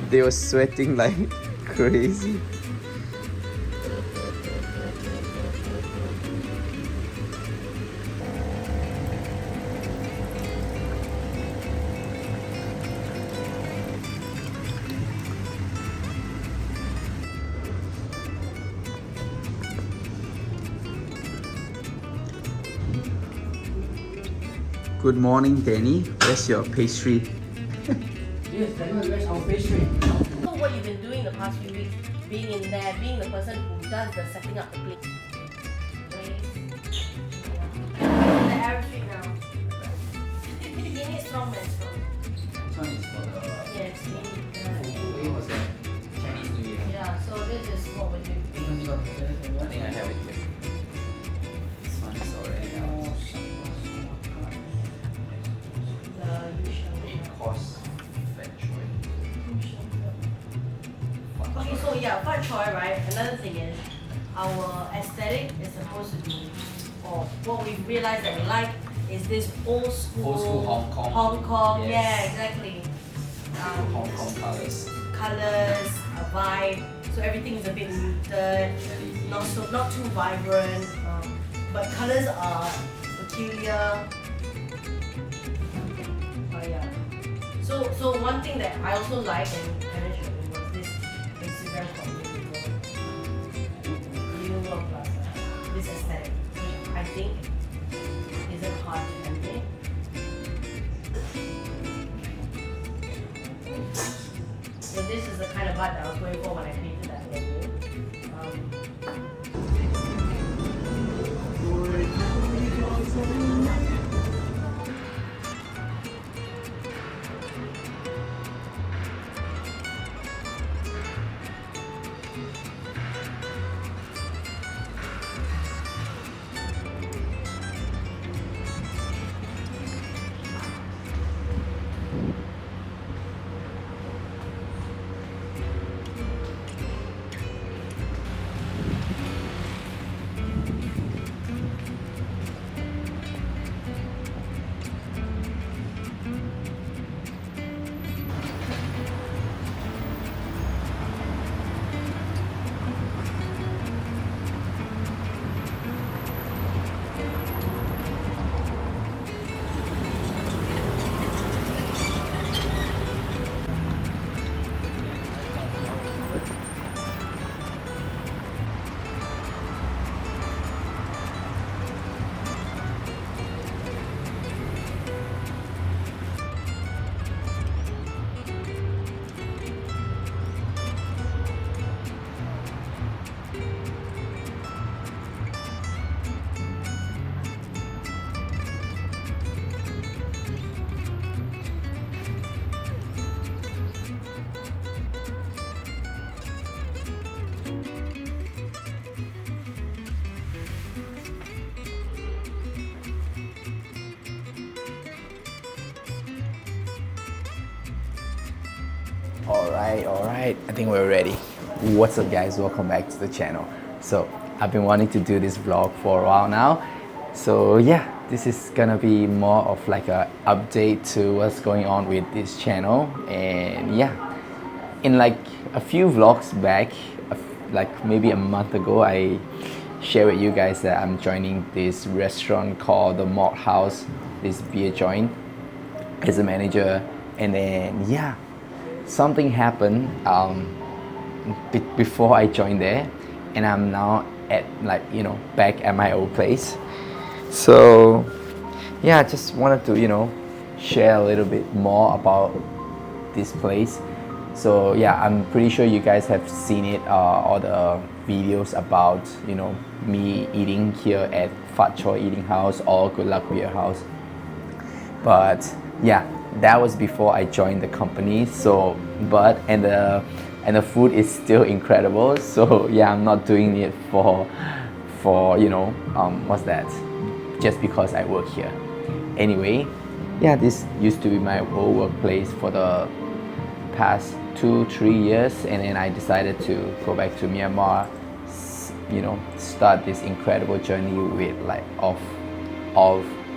They were sweating like crazy. Good morning, Danny. Where's your pastry? Yes, Daniel, where's our pastry? So what you've been doing the past few weeks, being in there, being the person who does the setting up the plate. The Arab Street now. You need strong men strong. This one is for the... Yes, It was a Chinese New Year. yeah, so this is what we're doing. I think I have it here. This one is already out. The usual. Cost fat choy. Okay, so yeah, fat choy, right? Another thing is, our aesthetic is supposed to be, or what we've realized that we like, is this old school, Old school Hong Kong. Hong Kong, Yes. yeah, exactly. Hong Kong colors. Colors, a vibe. So everything is a bit muted, not too vibrant. But colors are peculiar. Yeah. So one thing that I also like and Hannah showed me was this Instagram called New World Plaza. This aesthetic, which I think isn't hard to emulate. So this is the kind of vibe that I was going for when I created that menu. Alright, I think we're ready. What's up guys, welcome back to the channel. So I've been wanting to do this vlog for a while now. So yeah, this is gonna be more of like a update to what's going on with this channel. And yeah, in like a few vlogs back, like maybe a month ago, I shared with you guys that I'm joining this restaurant called the Malt House, this beer joint, as a manager. And then yeah, something happened before I joined there, and I'm now at like, you know, back at my old place. So yeah, I just wanted to, you know, share a little bit more about this place. So yeah, I'm pretty sure you guys have seen it, all the videos about, you know, me eating here at Fat Choy Eating House or Good Luck Beer House. But yeah, that was before I joined the company. So and the food is still incredible. So yeah, I'm not doing it for you know, what's that, just because I work here. Anyway, yeah, this used to be my old workplace for the past 2-3 years, and then I decided to go back to Myanmar, you know, start this incredible journey with like of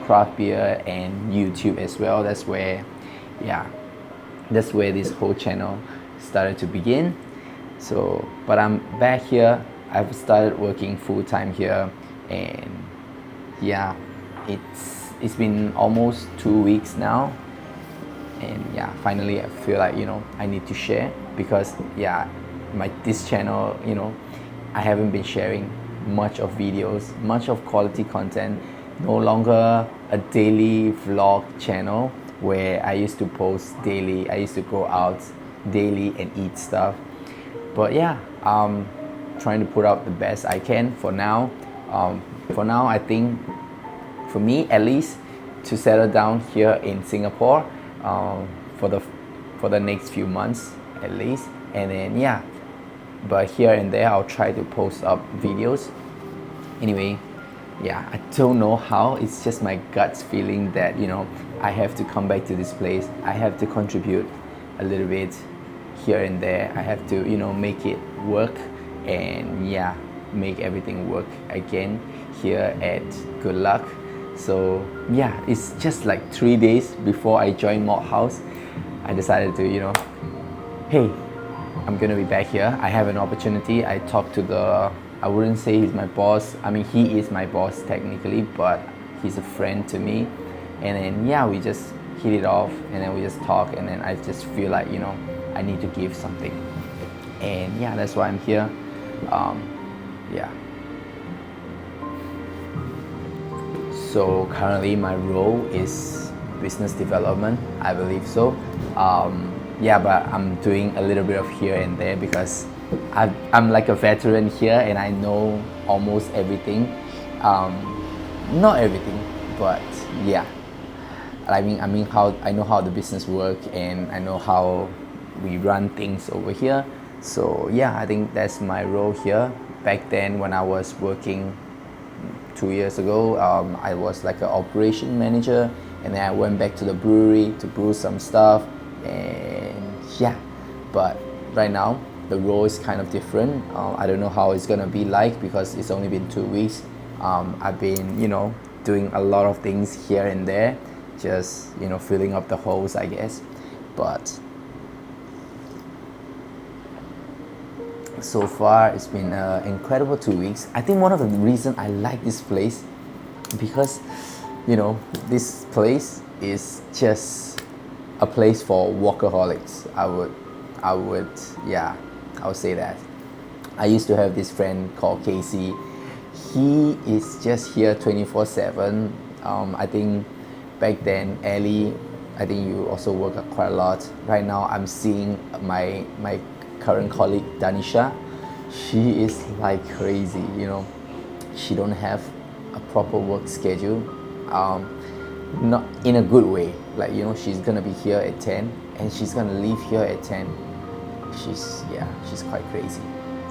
craft beer and YouTube as well. That's where this whole channel started to begin. So, but I'm back here. I've started working full time here, and yeah, it's been almost 2 weeks now, and yeah, finally I feel like I need to share, because yeah, this channel, I haven't been sharing much of videos, much of quality content. No longer a daily vlog channel where I used to post daily. I used to go out daily and eat stuff. But yeah, trying to put out the best I can for now. I think for me at least, to settle down here in Singapore for the next few months at least, and then yeah, but here and there I'll try to post up videos. Anyway, yeah, I don't know how. It's just my gut's feeling that I have to come back to this place. I have to contribute a little bit here and there. I have to make it work, and yeah, make everything work again here at Good Luck. So yeah, it's just like 3 days before I joined Mod House. I decided to hey, I'm gonna be back here. I have an opportunity. I talked to I wouldn't say he's my boss. I mean, he is my boss technically, but he's a friend to me. And then yeah, we just hit it off, and then we just talk, and then I just feel like I need to give something, and yeah, that's why I'm here. Yeah. So currently my role is business development, I believe so. Yeah, but I'm doing a little bit of here and there because I'm like a veteran here, and I know almost everything. Not everything, but yeah. I mean how I know how the business work, and I know how we run things over here. So yeah, I think that's my role here. Back then when I was working 2 years ago, I was like an operation manager, and then I went back to the brewery to brew some stuff, and yeah, but right now the role is kind of different. I don't know how it's gonna be like because it's only been 2 weeks. I've been doing a lot of things here and there, just filling up the holes, I guess. But so far it's been an incredible 2 weeks. I think one of the reasons I like this place, because this place is just a place for workaholics. I would say that. I used to have this friend called Casey. He is just here 24/7. I think back then, Ellie, I think you also work quite a lot. Right now I'm seeing my current colleague Danisha. She is like crazy. She don't have a proper work schedule, not in a good way. Like she's gonna be here at 10 and she's gonna leave here at 10. She's quite crazy.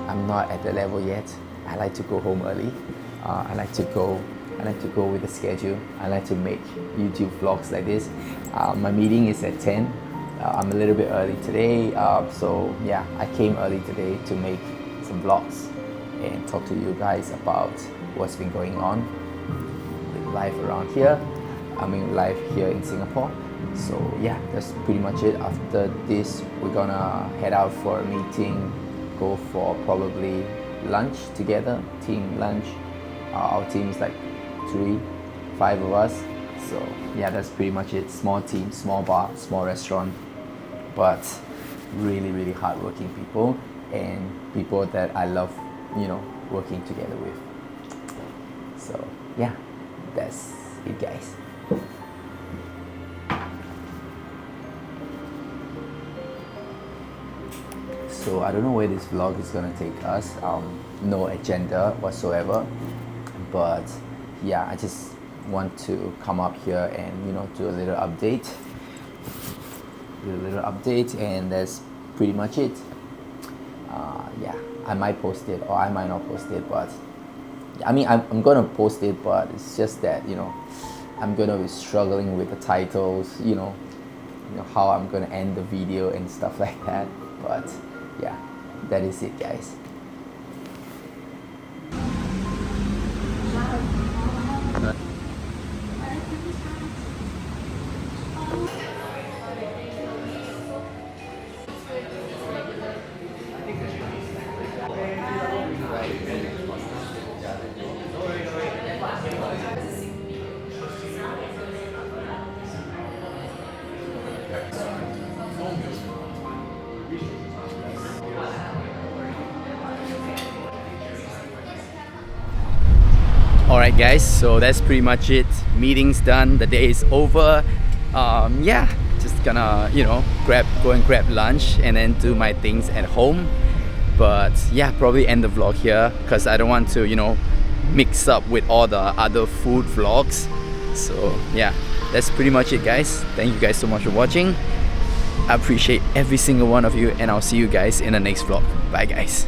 I'm not at the level yet. I like to go home early. I like to go with the schedule. I like to make YouTube vlogs like this. My meeting is at 10. I'm a little bit early today, so yeah, I came early today to make some vlogs and talk to you guys about what's been going on with life around here. I mean, life here in Singapore. So yeah, that's pretty much it. After this, we're gonna head out for a meeting, go for probably lunch together, team lunch. Our team is like 5 of us. So yeah, that's pretty much it. Small team, small bar, small restaurant, but really, really hardworking people, and people that I love, working together with. So yeah, that's it, guys. So I don't know where this vlog is gonna take us. No agenda whatsoever, but yeah, I just want to come up here and do a little update. And that's pretty much it. Yeah, I might post it or I might not post it, but I mean I'm gonna post it, but it's just that I'm gonna be struggling with the titles, how I'm gonna end the video and stuff like that. But yeah, that is it, guys. Alright guys, so that's pretty much it. Meeting's done, the day is over. Yeah, just gonna, you know, go and grab lunch and then do my things at home. But yeah, probably end the vlog here because I don't want to, you know, mix up with all the other food vlogs. So yeah, that's pretty much it guys. Thank you guys so much for watching. I appreciate every single one of you, and I'll see you guys in the next vlog. Bye guys.